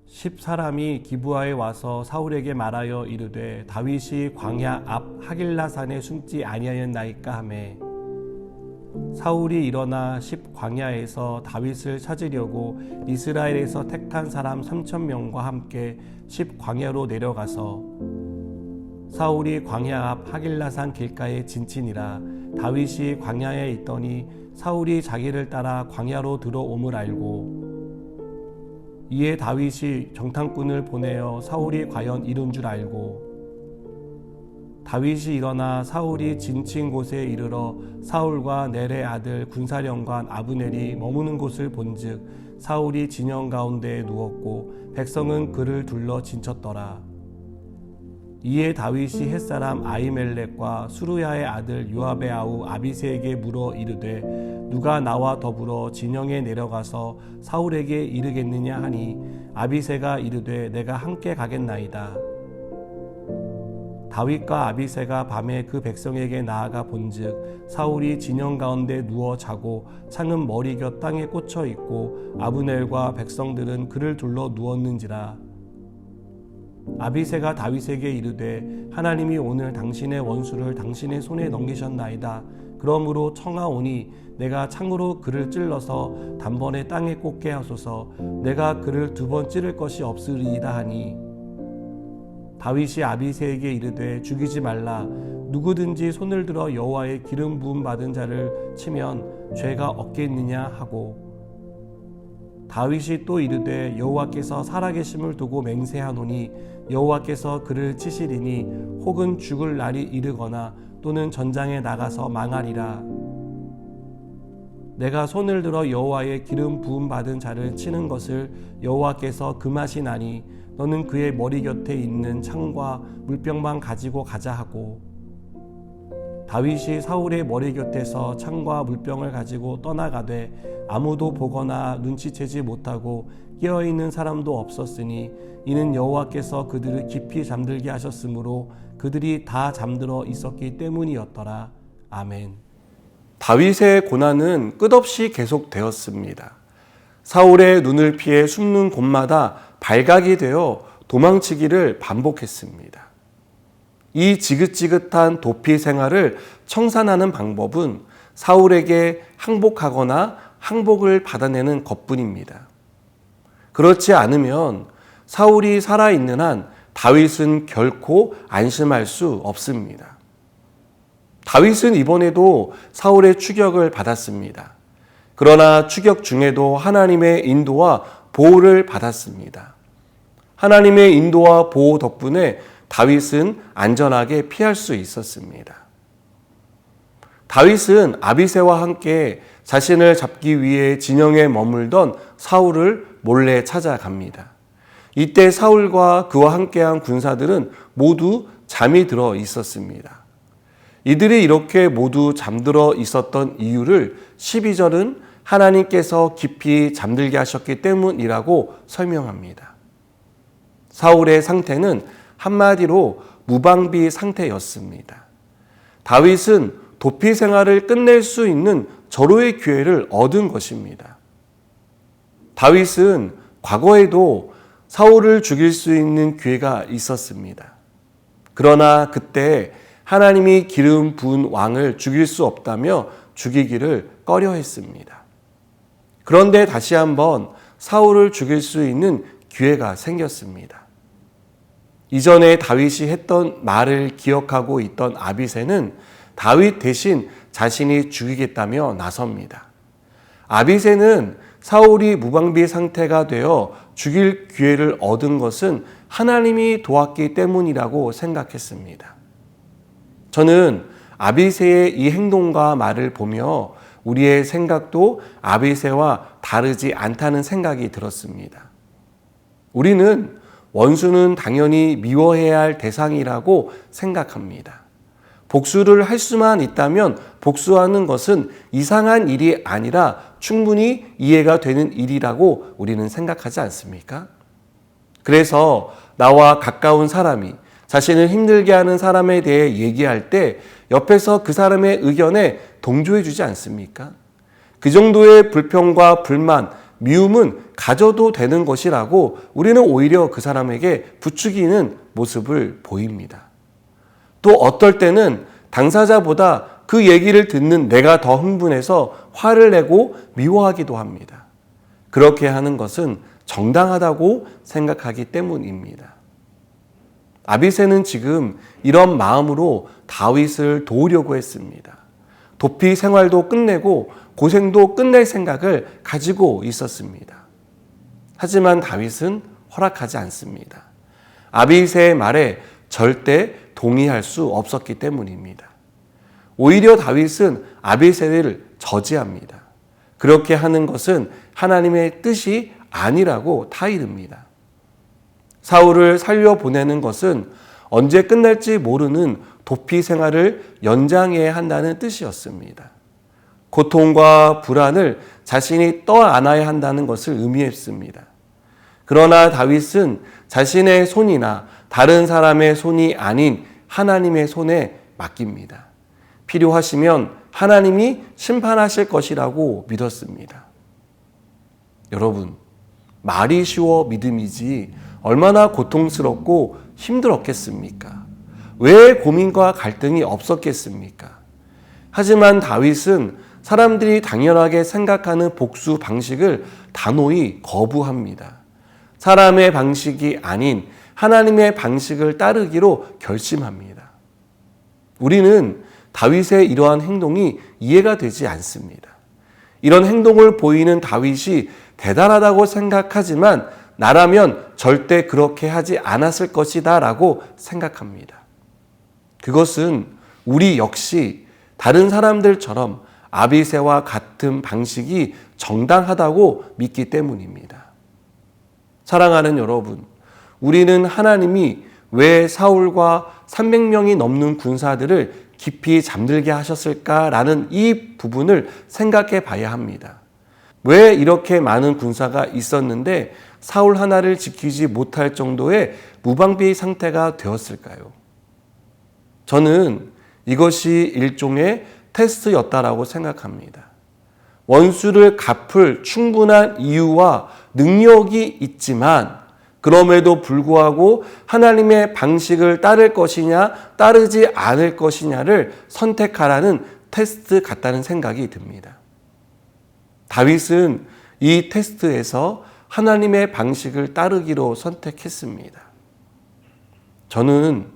10사람이 기브아에 와서 사울에게 말하여 이르되 다윗이 광야 앞 하길라산에 숨지 아니하였나이까 하매 사울이 일어나 10광야에서 다윗을 찾으려고 이스라엘에서 택한 사람 3,000명과 함께 10광야로 내려가서 사울이 광야 앞 하길라산 길가에 진친이라 다윗이 광야에 있더니 사울이 자기를 따라 광야로 들어옴을 알고 이에 다윗이 정탐꾼을 보내어 사울이 과연 이룬 줄 알고 다윗이 일어나 사울이 진친 곳에 이르러 사울과 넬의 아들 군사령관 아브넬이 머무는 곳을 본즉 사울이 진영 가운데에 누웠고 백성은 그를 둘러 진쳤더라. 이에 다윗이 햇사람 아히멜렉과 수루야의 아들 요압의 아우 아비새에게 물어 이르되 누가 나와 더불어 진영에 내려가서 사울에게 이르겠느냐 하니 아비새가 이르되 내가 함께 가겠나이다. 다윗과 아비새가 밤에 그 백성에게 나아가 본즉 사울이 진영 가운데 누워 자고 창은 머리곁 땅에 꽂혀 있고 아브넬과 백성들은 그를 둘러 누웠는지라. 아비새가 다윗에게 이르되 하나님이 오늘 당신의 원수를 당신의 손에 넘기셨나이다. 그러므로 청하오니 내가 창으로 그를 찔러서 단번에 땅에 꽂게 하소서. 내가 그를 2번 찌를 것이 없으리이다 하니 다윗이 아비새에게 이르되 죽이지 말라. 누구든지 손을 들어 여호와의 기름 부음 받은 자를 치면 죄가 없겠느냐 하고 다윗이 또 이르되 여호와께서 살아계심을 두고 맹세하노니 여호와께서 그를 치시리니 혹은 죽을 날이 이르거나 또는 전장에 나가서 망하리라. 내가 손을 들어 여호와의 기름 부음 받은 자를 치는 것을 여호와께서 금하시나니 너는 그의 머리 곁에 있는 창과 물병만 가지고 가자 하고 다윗이 사울의 머리 곁에서 창과 물병을 가지고 떠나가되 아무도 보거나 눈치채지 못하고 깨어있는 사람도 없었으니 이는 여호와께서 그들을 깊이 잠들게 하셨으므로 그들이 다 잠들어 있었기 때문이었더라. 아멘. 다윗의 고난은 끝없이 계속되었습니다. 사울의 눈을 피해 숨는 곳마다 발각이 되어 도망치기를 반복했습니다. 이 지긋지긋한 도피 생활을 청산하는 방법은 사울에게 항복하거나 항복을 받아내는 것뿐입니다. 그렇지 않으면 사울이 살아있는 한 다윗은 결코 안심할 수 없습니다. 다윗은 이번에도 사울의 추격을 받았습니다. 그러나 추격 중에도 하나님의 인도와 보호를 받았습니다. 하나님의 인도와 보호 덕분에 다윗은 안전하게 피할 수 있었습니다. 다윗은 아비새와 함께 자신을 잡기 위해 진영에 머물던 사울을 몰래 찾아갑니다. 이때 사울과 그와 함께한 군사들은 모두 잠이 들어 있었습니다. 이들이 이렇게 모두 잠들어 있었던 이유를 12절은 하나님께서 깊이 잠들게 하셨기 때문이라고 설명합니다. 사울의 상태는 한마디로 무방비 상태였습니다. 다윗은 도피 생활을 끝낼 수 있는 절호의 기회를 얻은 것입니다. 다윗은 과거에도 사울을 죽일 수 있는 기회가 있었습니다. 그러나 그때 하나님이 기름 부은 왕을 죽일 수 없다며 죽이기를 꺼려했습니다. 그런데 다시 한번 사울을 죽일 수 있는 기회가 생겼습니다. 이전에 다윗이 했던 말을 기억하고 있던 아비새는 다윗 대신 자신이 죽이겠다며 나섭니다. 아비새는 사울이 무방비 상태가 되어 죽일 기회를 얻은 것은 하나님이 도왔기 때문이라고 생각했습니다. 저는 아비새의 이 행동과 말을 보며 우리의 생각도 아비새와 다르지 않다는 생각이 들었습니다. 우리는 원수는 당연히 미워해야 할 대상이라고 생각합니다. 복수를 할 수만 있다면 복수하는 것은 이상한 일이 아니라 충분히 이해가 되는 일이라고 우리는 생각하지 않습니까? 그래서 나와 가까운 사람이 자신을 힘들게 하는 사람에 대해 얘기할 때 옆에서 그 사람의 의견에 동조해 주지 않습니까? 그 정도의 불평과 불만, 미움은 가져도 되는 것이라고 우리는 오히려 그 사람에게 부추기는 모습을 보입니다. 또 어떨 때는 당사자보다 그 얘기를 듣는 내가 더 흥분해서 화를 내고 미워하기도 합니다. 그렇게 하는 것은 정당하다고 생각하기 때문입니다. 아비새는 지금 이런 마음으로 다윗을 도우려고 했습니다. 도피 생활도 끝내고 고생도 끝낼 생각을 가지고 있었습니다. 하지만 다윗은 허락하지 않습니다. 아비새의 말에 절대 동의할 수 없었기 때문입니다. 오히려 다윗은 아비새를 저지합니다. 그렇게 하는 것은 하나님의 뜻이 아니라고 타이릅니다. 사울을 살려보내는 것은 언제 끝날지 모르는 도피 생활을 연장해야 한다는 뜻이었습니다. 고통과 불안을 자신이 떠안아야 한다는 것을 의미했습니다. 그러나 다윗은 자신의 손이나 다른 사람의 손이 아닌 하나님의 손에 맡깁니다. 필요하시면 하나님이 심판하실 것이라고 믿었습니다. 여러분, 말이 쉬워 믿음이지 얼마나 고통스럽고 힘들었겠습니까? 왜 고민과 갈등이 없었겠습니까? 하지만 다윗은 사람들이 당연하게 생각하는 복수 방식을 단호히 거부합니다. 사람의 방식이 아닌 하나님의 방식을 따르기로 결심합니다. 우리는 다윗의 이러한 행동이 이해가 되지 않습니다. 이런 행동을 보이는 다윗이 대단하다고 생각하지만 나라면 절대 그렇게 하지 않았을 것이다 라고 생각합니다. 그것은 우리 역시 다른 사람들처럼 아비새와 같은 방식이 정당하다고 믿기 때문입니다. 사랑하는 여러분, 우리는 하나님이 왜 사울과 300명이 넘는 군사들을 깊이 잠들게 하셨을까라는 이 부분을 생각해 봐야 합니다. 왜 이렇게 많은 군사가 있었는데 사울 하나를 지키지 못할 정도의 무방비 상태가 되었을까요? 저는 이것이 일종의 테스트였다라고 생각합니다. 원수를 갚을 충분한 이유와 능력이 있지만 그럼에도 불구하고 하나님의 방식을 따를 것이냐 따르지 않을 것이냐를 선택하라는 테스트 같다는 생각이 듭니다. 다윗은 이 테스트에서 하나님의 방식을 따르기로 선택했습니다. 저는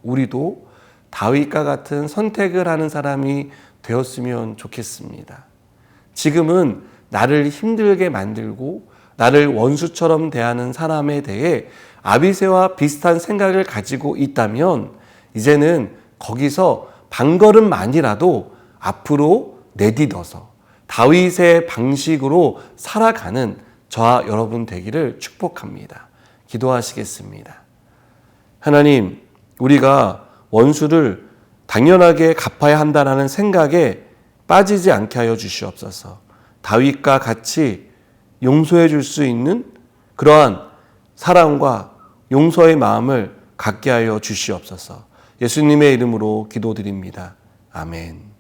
우리도 다윗과 같은 선택을 하는 사람이 되었으면 좋겠습니다. 지금은 나를 힘들게 만들고 나를 원수처럼 대하는 사람에 대해 아비새와 비슷한 생각을 가지고 있다면 이제는 거기서 반걸음만이라도 앞으로 내딛어서 다윗의 방식으로 살아가는 저와 여러분 되기를 축복합니다. 기도하시겠습니다. 하나님, 우리가 원수를 당연하게 갚아야 한다는 생각에 빠지지 않게 하여 주시옵소서. 다윗과 같이 용서해 줄 수 있는 그러한 사랑과 용서의 마음을 갖게 하여 주시옵소서. 예수님의 이름으로 기도드립니다. 아멘.